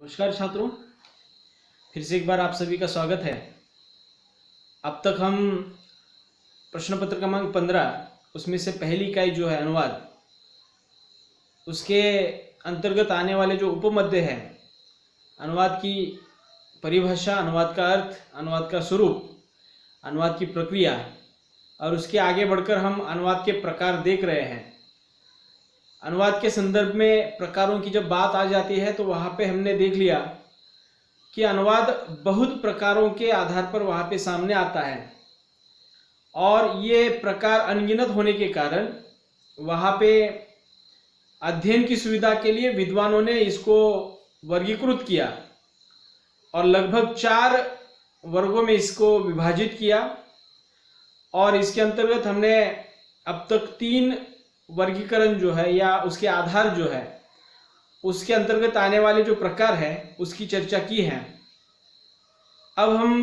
नमस्कार छात्रों, फिर से एक बार आप सभी का स्वागत है। अब तक हम प्रश्न पत्र क्रमांक 15 उसमें से पहली इकाई जो है अनुवाद, उसके अंतर्गत आने वाले जो उपमध्य है, अनुवाद की परिभाषा, अनुवाद का अर्थ, अनुवाद का स्वरूप, अनुवाद की प्रक्रिया और उसके आगे बढ़कर हम अनुवाद के प्रकार देख रहे हैं। अनुवाद के संदर्भ में प्रकारों की जब बात आ जाती है तो वहाँ पे हमने देख लिया कि अनुवाद बहुत प्रकारों के आधार पर वहाँ पे सामने आता है और ये प्रकार अनगिनत होने के कारण वहाँ पे अध्ययन की सुविधा के लिए विद्वानों ने इसको वर्गीकृत किया और लगभग 4 वर्गों में इसको विभाजित किया और इसके अंतर्गत हमने अब तक 3 वर्गीकरण जो है या उसके आधार जो है उसके अंतर्गत आने वाले जो प्रकार है उसकी चर्चा की है। अब हम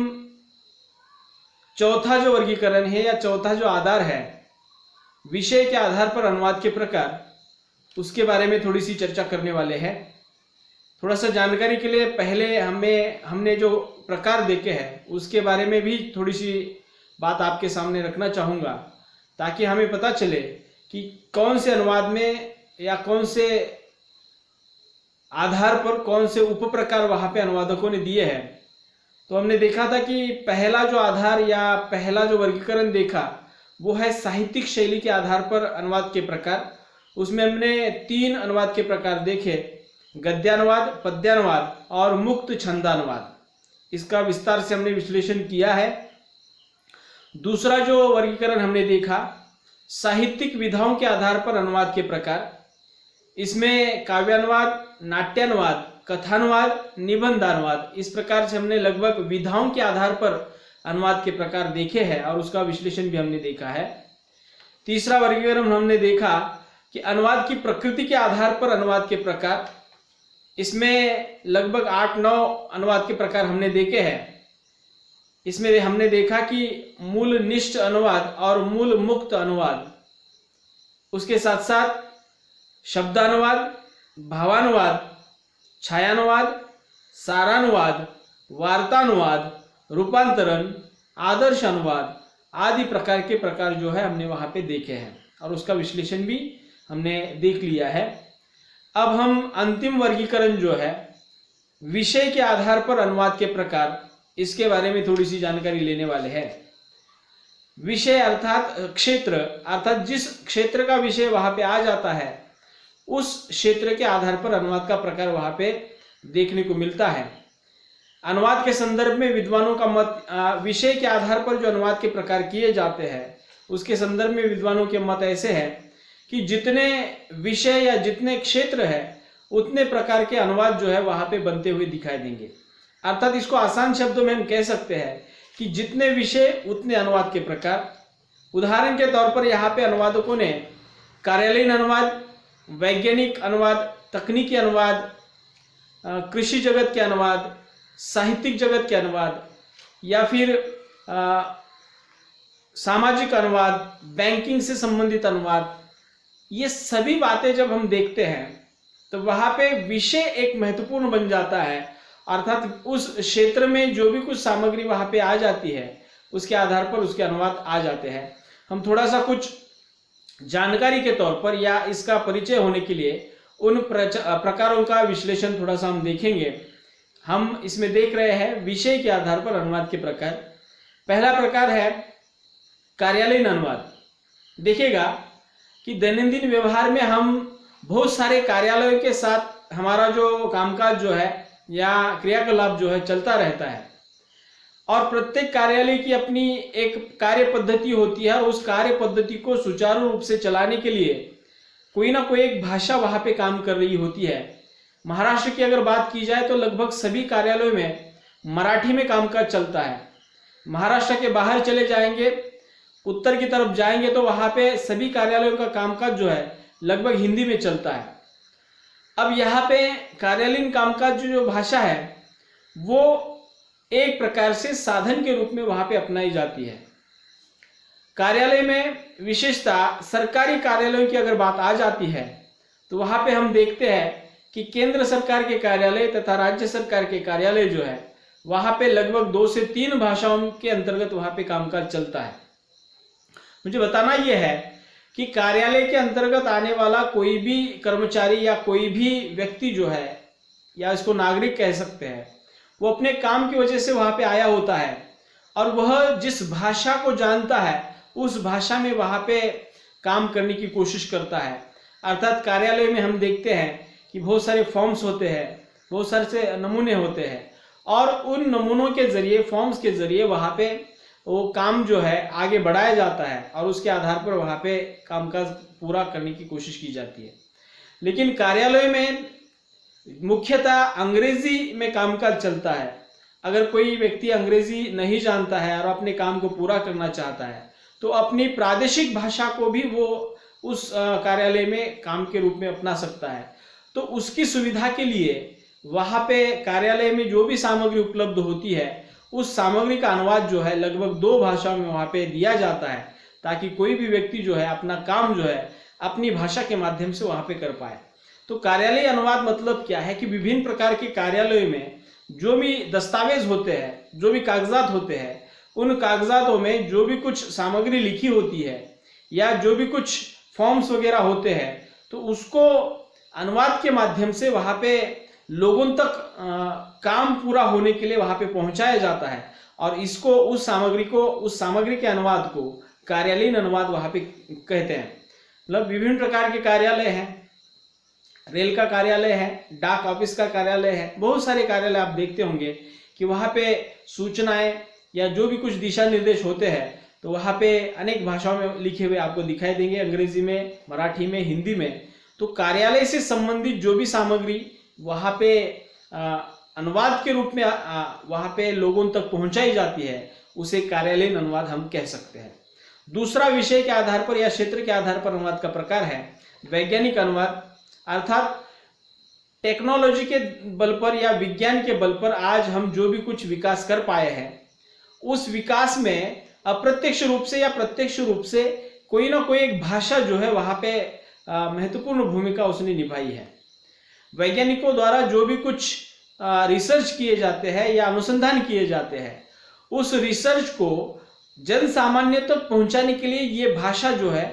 चौथा जो वर्गीकरण है या चौथा जो आधार है, विषय के आधार पर अनुवाद के प्रकार, उसके बारे में थोड़ी सी चर्चा करने वाले हैं। थोड़ा सा जानकारी के लिए पहले हमने जो प्रकार देखे हैं उसके बारे में भी थोड़ी सी बात आपके सामने रखना चाहूँगा ताकि हमें पता चले कि कौन से अनुवाद में या कौन से आधार पर कौन से उप प्रकार वहाँ पे अनुवादकों ने दिए हैं। तो हमने देखा था कि पहला जो आधार या पहला जो वर्गीकरण देखा वो है साहित्यिक शैली के आधार पर अनुवाद के प्रकार। उसमें हमने 3 अनुवाद के प्रकार देखे, गद्यानुवाद, पद्यानुवाद और मुक्त छंदानुवाद। इसका विस्तार से हमने विश्लेषण किया है। दूसरा जो वर्गीकरण हमने देखा, साहित्यिक विधाओं के आधार पर अनुवाद के प्रकार। इसमें काव्यानुवाद, नाट्यानुवाद, कथानुवाद, निबंधानुवाद, इस प्रकार से हमने लगभग विधाओं के आधार पर अनुवाद के प्रकार देखे हैं और उसका विश्लेषण भी हमने देखा है। तीसरा वर्गीकरण हमने देखा कि अनुवाद की प्रकृति के आधार पर अनुवाद के प्रकार। इसमें लगभग 8-9 अनुवाद के प्रकार हमने देखे हैं। इसमें हमने देखा कि मूल निष्ठ अनुवाद और मूल मुक्त अनुवाद, उसके साथ साथ शब्दानुवाद, भावानुवाद, छायानुवाद, सारानुवाद, वार्तानुवाद, रूपांतरण, आदर्श अनुवाद आदि प्रकार के प्रकार जो है हमने वहां पे देखे हैं और उसका विश्लेषण भी हमने देख लिया है। अब हम अंतिम वर्गीकरण जो है विषय के आधार पर अनुवाद के प्रकार, इसके बारे में थोड़ी सी जानकारी लेने वाले हैं। विषय अर्थात क्षेत्र, अर्थात जिस क्षेत्र का विषय वहां पे आ जाता है उस क्षेत्र के आधार पर अनुवाद का प्रकार वहां पे देखने को मिलता है। अनुवाद के संदर्भ में विद्वानों का मत, विषय के आधार पर जो अनुवाद के प्रकार किए जाते हैं उसके संदर्भ में विद्वानों के मत ऐसे हैं कि जितने विषय या जितने क्षेत्र है उतने प्रकार के अनुवाद जो है वहां पे बनते हुए दिखाई देंगे। अर्थात इसको आसान शब्दों में हम कह सकते हैं कि जितने विषय उतने अनुवाद के प्रकार। उदाहरण के तौर पर यहाँ पे अनुवादकों ने कार्यालयीन अनुवाद, वैज्ञानिक अनुवाद, तकनीकी अनुवाद, कृषि जगत के अनुवाद, साहित्यिक जगत के अनुवाद या फिर सामाजिक अनुवाद, बैंकिंग से संबंधित अनुवाद, ये सभी बातें जब हम देखते हैं तो वहाँ पे विषय एक महत्वपूर्ण बन जाता है। अर्थात उस क्षेत्र में जो भी कुछ सामग्री वहां पे आ जाती है उसके आधार पर उसके अनुवाद आ जाते हैं। हम थोड़ा सा कुछ जानकारी के तौर पर या इसका परिचय होने के लिए उन प्रकारों का विश्लेषण थोड़ा सा हम देखेंगे। हम इसमें देख रहे हैं विषय के आधार पर अनुवाद के प्रकार। पहला प्रकार है कार्यालयीन अनुवाद। देखिएगा कि दैनंदिन व्यवहार में हम बहुत सारे कार्यालयों के साथ हमारा जो कामकाज जो है या क्रियाकलाप जो है चलता रहता है और प्रत्येक कार्यालय की अपनी एक कार्य पद्धति होती है और उस कार्य पद्धति को सुचारू रूप से चलाने के लिए कोई ना कोई एक भाषा वहां पे काम कर रही होती है। महाराष्ट्र की अगर बात की जाए तो लगभग सभी कार्यालयों में मराठी में कामकाज चलता है। महाराष्ट्र के बाहर चले जाएंगे, उत्तर की तरफ जाएंगे तो वहां पे सभी कार्यालयों का कामकाज जो है लगभग हिंदी में चलता है। अब यहाँ पे कार्यालयीन कामकाज जो भाषा है वो एक प्रकार से साधन के रूप में वहां पे अपनाई जाती है। कार्यालय में विशेषता सरकारी कार्यालयों की अगर बात आ जाती है तो वहां पे हम देखते हैं कि केंद्र सरकार के कार्यालय तथा राज्य सरकार के कार्यालय जो है वहां पे लगभग 2 से 3 भाषाओं के अंतर्गत वहां पे कामकाज चलता है। मुझे बताना यह है कि कार्यालय के अंतर्गत आने वाला कोई भी कर्मचारी या कोई भी व्यक्ति जो है, या इसको नागरिक कह सकते हैं, वो अपने काम की वजह से वहां पे आया होता है और वह जिस भाषा को जानता है उस भाषा में वहां पे काम करने की कोशिश करता है। अर्थात कार्यालय में हम देखते हैं कि बहुत सारे फॉर्म्स होते हैं, बहुत सारे से नमूने होते हैं और उन नमूनों के जरिए, फॉर्म्स के जरिए वहां पे वो काम जो है आगे बढ़ाया जाता है और उसके आधार पर वहां पे कामकाज पूरा करने की कोशिश की जाती है। लेकिन कार्यालय में मुख्यतः अंग्रेजी में कामकाज चलता है। अगर कोई व्यक्ति अंग्रेजी नहीं जानता है और अपने काम को पूरा करना चाहता है तो अपनी प्रादेशिक भाषा को भी वो उस कार्यालय में काम के रूप में अपना सकता है। तो उसकी सुविधा के लिए वहां पे कार्यालय में जो भी सामग्री उपलब्ध होती है उस सामग्री का अनुवाद जो है लगभग 2 भाषाओं में वहां पे दिया जाता है, ताकि कोई भी व्यक्ति जो है अपना काम जो है अपनी भाषा के माध्यम से वहां पे कर पाए। तो कार्यालय अनुवाद मतलब क्या है कि विभिन्न प्रकार के कार्यालयों में जो भी दस्तावेज होते हैं, जो भी कागजात होते हैं, उन कागजातों में जो भी कुछ सामग्री लिखी होती है या जो भी कुछ फॉर्म्स वगैरह होते हैं तो उसको अनुवाद के माध्यम से वहां पे लोगों तक काम पूरा होने के लिए वहां पे पहुंचाया जाता है और इसको उस सामग्री के अनुवाद को कार्यालयीन अनुवाद वहां पे कहते हैं। मतलब विभिन्न प्रकार के कार्यालय हैं, रेल का कार्यालय है, डाक ऑफिस का कार्यालय है, बहुत सारे कार्यालय आप देखते होंगे कि वहां पे सूचनाएं या जो भी कुछ दिशा निर्देश होते हैं तो वहां पे अनेक भाषाओं में लिखे हुए आपको दिखाई देंगे, अंग्रेजी में, मराठी में, हिंदी में। तो कार्यालय से संबंधित जो भी सामग्री वहां पे अनुवाद के रूप में वहां पे लोगों तक पहुंचाई जाती है उसे कार्यालयीन अनुवाद हम कह सकते हैं। दूसरा विषय के आधार पर या क्षेत्र के आधार पर अनुवाद का प्रकार है वैज्ञानिक अनुवाद। अर्थात टेक्नोलॉजी के बल पर या विज्ञान के बल पर आज हम जो भी कुछ विकास कर पाए हैं उस विकास में अप्रत्यक्ष रूप से या प्रत्यक्ष रूप से कोई ना कोई एक भाषा जो है वहां पे महत्वपूर्ण भूमिका उसने निभाई है। वैज्ञानिकों द्वारा जो भी कुछ रिसर्च किए जाते हैं या अनुसंधान किए जाते हैं उस रिसर्च को जन सामान्य तक पहुंचाने के लिए ये भाषा जो है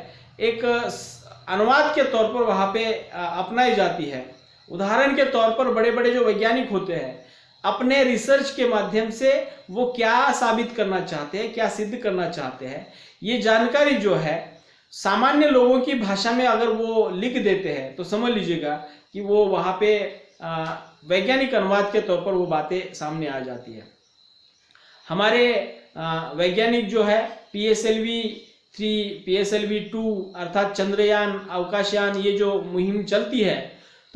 एक अनुवाद के तौर पर वहां पे अपनाई जाती है। उदाहरण के तौर पर बड़े बड़े जो वैज्ञानिक होते हैं अपने रिसर्च के माध्यम से वो क्या साबित करना चाहते हैं, क्या सिद्ध करना चाहते हैं, ये जानकारी जो है सामान्य लोगों की भाषा में अगर वो लिख देते हैं तो समझ लीजिएगा कि वो वहां पे वैज्ञानिक अनुवाद के तौर पर वो बातें सामने आ जाती है। हमारे वैज्ञानिक जो है PSLV 3, PSLV 2 अर्थात चंद्रयान, अवकाशयान, ये जो मुहिम चलती है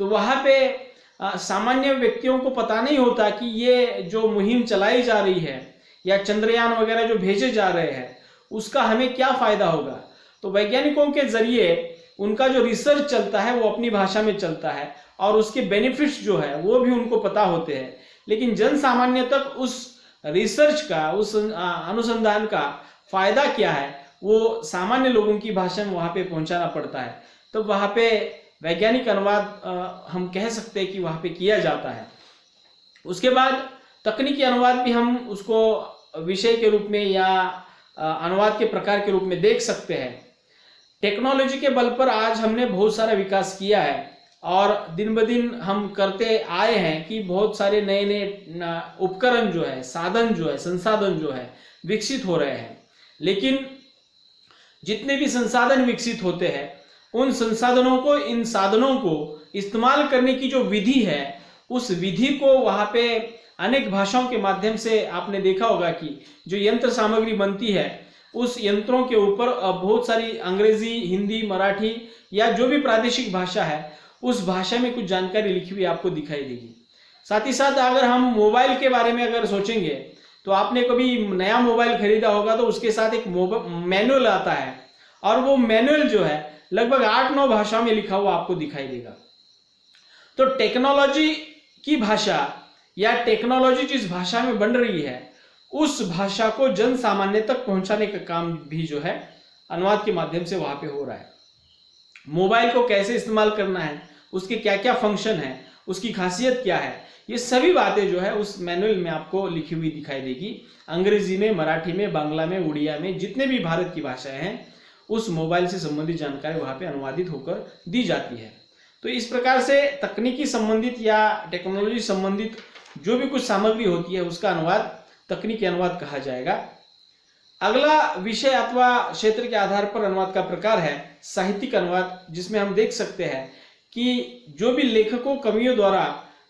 तो वहां पे सामान्य व्यक्तियों को पता नहीं होता कि ये जो मुहिम चलाई जा रही है या चंद्रयान वगैरह जो भेजे जा रहे हैं उसका हमें क्या फायदा होगा। तो वैज्ञानिकों के जरिए उनका जो रिसर्च चलता है वो अपनी भाषा में चलता है और उसके बेनिफिट्स जो है वो भी उनको पता होते हैं, लेकिन जन सामान्य तक उस रिसर्च का, उस अनुसंधान का फायदा क्या है वो सामान्य लोगों की भाषा में वहां पे पहुंचाना पड़ता है। तो वहां पे वैज्ञानिक अनुवाद हम कह सकते हैं कि वहां पे किया जाता है। उसके बाद तकनीकी अनुवाद भी हम उसको विषय के रूप में या अनुवाद के प्रकार के रूप में देख सकते हैं। टेक्नोलॉजी के बल पर आज हमने बहुत सारा विकास किया है और दिन ब दिन हम करते आए हैं कि बहुत सारे नए नए उपकरण जो है, साधन जो है, संसाधन जो है विकसित हो रहे हैं। लेकिन जितने भी संसाधन विकसित होते हैं उन संसाधनों को, इन साधनों को इस्तेमाल करने की जो विधि है उस विधि को वहां पे अनेक भाषाओं के माध्यम से आपने देखा होगा कि जो यंत्र सामग्री बनती है उस यंत्रों के ऊपर बहुत सारी अंग्रेजी, हिंदी, मराठी या जो भी प्रादेशिक भाषा है उस भाषा में कुछ जानकारी लिखी हुई आपको दिखाई देगी। साथ ही साथ अगर हम मोबाइल के बारे में अगर सोचेंगे तो आपने कभी नया मोबाइल खरीदा होगा तो उसके साथ एक मैनुअल आता है और वो मैनुअल जो है लगभग 8-9 भाषाओं में लिखा हुआ आपको दिखाई देगा। तो टेक्नोलॉजी की भाषा या टेक्नोलॉजी जिस भाषा में बन रही है उस भाषा को जन सामान्य तक पहुंचाने का काम भी जो है अनुवाद के माध्यम से वहां पे हो रहा है। मोबाइल को कैसे इस्तेमाल करना है, उसके क्या क्या फंक्शन है उसकी खासियत क्या है, ये सभी बातें जो है उस मैनुअल में आपको लिखी हुई दिखाई देगी। अंग्रेजी में, मराठी में, बांग्ला में, उड़िया में, जितने भी भारत की भाषाएं हैं उस मोबाइल से संबंधित जानकारी वहाँ पे अनुवादित होकर दी जाती है। तो इस प्रकार से तकनीकी संबंधित या टेक्नोलॉजी संबंधित जो भी कुछ सामग्री होती है उसका अनुवाद तकनीकी अनुवाद कहा जाएगा। अगला विषय अथवा क्षेत्र के आधार पर अनुवाद का प्रकार है साहित्यिक अनुवाद, जिसमें हम देख सकते हैं कि जो भी लेखकों कवियों द्वारा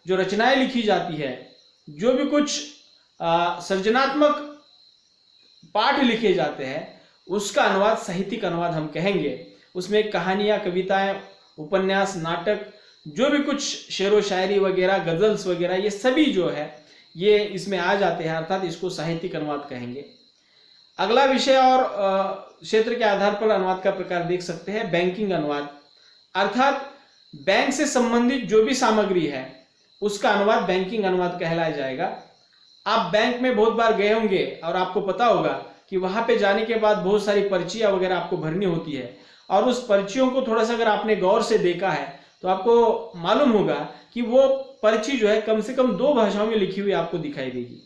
जो रचनाएं लिखी जाती है, जो भी कुछ सृजनात्मक पाठ लिखे जाते हैं उसका अनुवाद साहित्यिक अनुवाद हम कहेंगे। उसमें कहानियां, कविताएं, उपन्यास, नाटक, जो भी कुछ शेरो शायरी वगैरह, गजल्स वगैरह, ये सभी जो है ये इसमें आ जाते हैं, अर्थात इसको साहित्यिक अनुवाद कहेंगे। अगला विषय और क्षेत्र के आधार पर अनुवाद का प्रकार देख सकते हैं बैंकिंग अनुवाद, अर्थात बैंक से संबंधित जो भी सामग्री है उसका अनुवाद बैंकिंग अनुवाद कहलाया जाएगा। आप बैंक में बहुत बार गए होंगे और आपको पता होगा कि वहां पे जाने के बाद बहुत सारी पर्चियां वगैरह आपको भरनी होती है, और उस पर्चियों को थोड़ा सा अगर आपने गौर से देखा है तो आपको मालूम होगा कि वो पर्ची जो है कम से कम 2 भाषाओं में लिखी हुई आपको दिखाई देगी।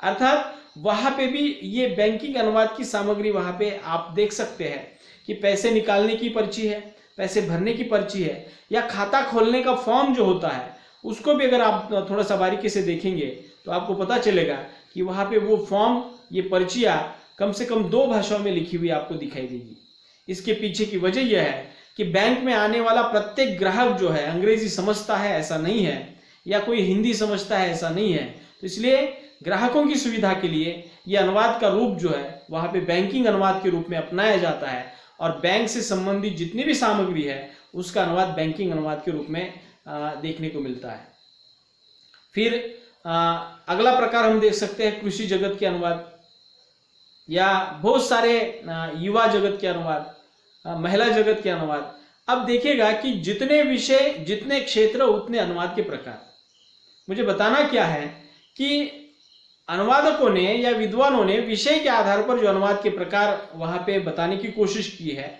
अर्थात वहां पे भी ये बैंकिंग अनुवाद की सामग्री वहां पे आप देख सकते हैं कि पैसे निकालने की पर्ची है, पैसे भरने की पर्ची है, या खाता खोलने का फॉर्म जो होता है उसको भी अगर आप थोड़ा सा बारीकी से देखेंगे तो आपको पता चलेगा कि वहां पे वो फॉर्म, ये पर्चियां कम से कम 2 भाषाओं में लिखी हुई आपको दिखाई देगी। इसके पीछे की वजह यह है कि बैंक में आने वाला प्रत्येक ग्राहक जो है अंग्रेजी समझता है ऐसा नहीं है, या कोई हिंदी समझता है ऐसा नहीं है। तो इसलिए ग्राहकों की सुविधा के लिए यह अनुवाद का रूप जो है वहां पे बैंकिंग अनुवाद के रूप में अपनाया जाता है, और बैंक से संबंधित जितनी भी सामग्री है उसका अनुवाद बैंकिंग अनुवाद के रूप में देखने को मिलता है। फिर अगला प्रकार हम देख सकते हैं कृषि जगत के अनुवाद, या बहुत सारे युवा जगत के अनुवाद, महिला जगत के अनुवाद। अब देखिएगा कि जितने विषय, जितने क्षेत्र, उतने अनुवाद के प्रकार। मुझे बताना क्या है कि अनुवादकों ने या विद्वानों ने विषय के आधार पर जो अनुवाद के प्रकार वहां पे बताने की कोशिश की है।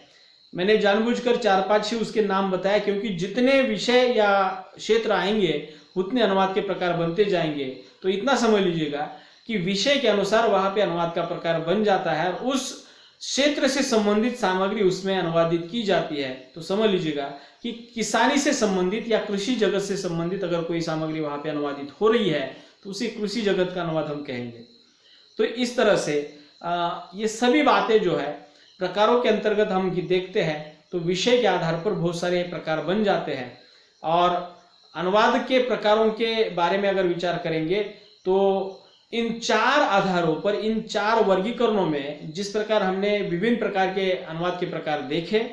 मैंने जानबूझकर 4-5 ही उसके नाम बताया, क्योंकि जितने विषय या क्षेत्र आएंगे उतने अनुवाद के प्रकार बनते जाएंगे। तो इतना समझ लीजिएगा कि विषय के अनुसार वहां पे अनुवाद का प्रकार बन जाता है, और उस क्षेत्र से संबंधित सामग्री उसमें अनुवादित की जाती है। तो समझ लीजिएगा कि किसानी से संबंधित या कृषि जगत से संबंधित अगर कोई सामग्री वहां पे अनुवादित हो रही है तो उसी कृषि जगत का अनुवाद हम कहेंगे। तो इस तरह से ये सभी बातें जो है प्रकारों के अंतर्गत हम देखते हैं, तो विषय के आधार पर बहुत सारे प्रकार बन जाते हैं। और अनुवाद के प्रकारों के बारे में अगर विचार करेंगे तो इन 4 आधारों पर, इन 4 वर्गीकरणों में जिस प्रकार हमने विभिन्न प्रकार के अनुवाद के प्रकार देखे,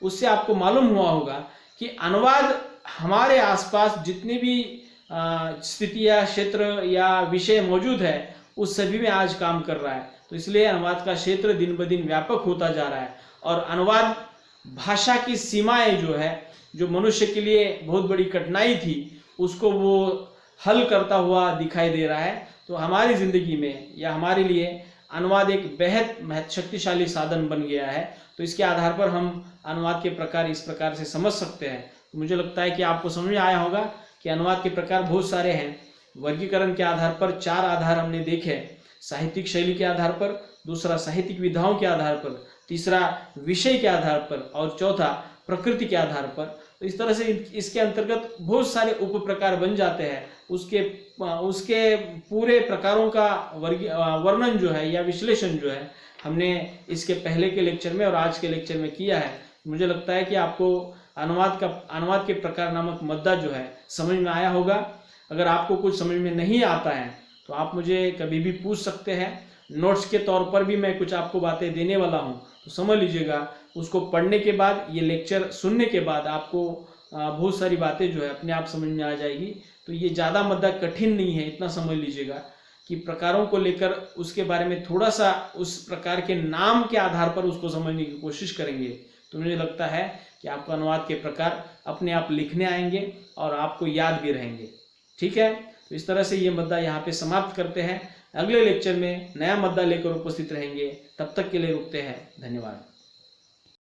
उससे आपको मालूम हुआ होगा कि अनुवाद हमारे आसपास जितनी भी स्थितियां, क्षेत्र या विषय मौजूद है उस सभी में आज काम कर रहा है। तो इसलिए अनुवाद का क्षेत्र दिन ब दिन व्यापक होता जा रहा है, और अनुवाद भाषा की सीमाएं जो है, जो मनुष्य के लिए बहुत बड़ी कठिनाई थी, उसको वो हल करता हुआ दिखाई दे रहा है। तो हमारी जिंदगी में या हमारे लिए अनुवाद एक बेहद शक्तिशाली साधन बन गया है। तो इसके आधार पर हम अनुवाद के प्रकार इस प्रकार से समझ सकते हैं। तो मुझे लगता है कि आपको समझ में आया होगा कि अनुवाद के प्रकार बहुत सारे हैं। वर्गीकरण के आधार पर 4 आधार हमने देखे, साहित्यिक शैली के आधार पर, दूसरा साहित्यिक विधाओं के आधार पर, तीसरा विषय के आधार पर, और चौथा प्रकृति के आधार पर। तो इस तरह से इसके अंतर्गत बहुत सारे उप प्रकार बन जाते हैं। उसके पूरे प्रकारों का वर्णन जो है या विश्लेषण जो है हमने इसके पहले के लेक्चर में और आज के लेक्चर में किया है। मुझे लगता है कि आपको अनुवाद के प्रकार नामक मुद्दा जो है समझ में आया होगा। अगर आपको कुछ समझ में नहीं आता है तो आप मुझे कभी भी पूछ सकते हैं। नोट्स के तौर पर भी मैं कुछ आपको बातें देने वाला हूं, तो समझ लीजिएगा। उसको पढ़ने के बाद, ये लेक्चर सुनने के बाद आपको बहुत सारी बातें जो है अपने आप समझ में आ जाएगी। तो ये ज़्यादा मुद्दा कठिन नहीं है, इतना समझ लीजिएगा कि प्रकारों को लेकर उसके बारे में थोड़ा सा उस प्रकार के नाम के आधार पर उसको समझने की कोशिश करेंगे, तो मुझे लगता है कि आपको अनुवाद के प्रकार अपने आप लिखने आएंगे और आपको याद भी रहेंगे। ठीक है, तो इस तरह से ये मुद्दा यहाँ पे समाप्त करते हैं। अगले लेक्चर में नया मुद्दा लेकर उपस्थित रहेंगे। तब तक के लिए रुकते हैं। धन्यवाद।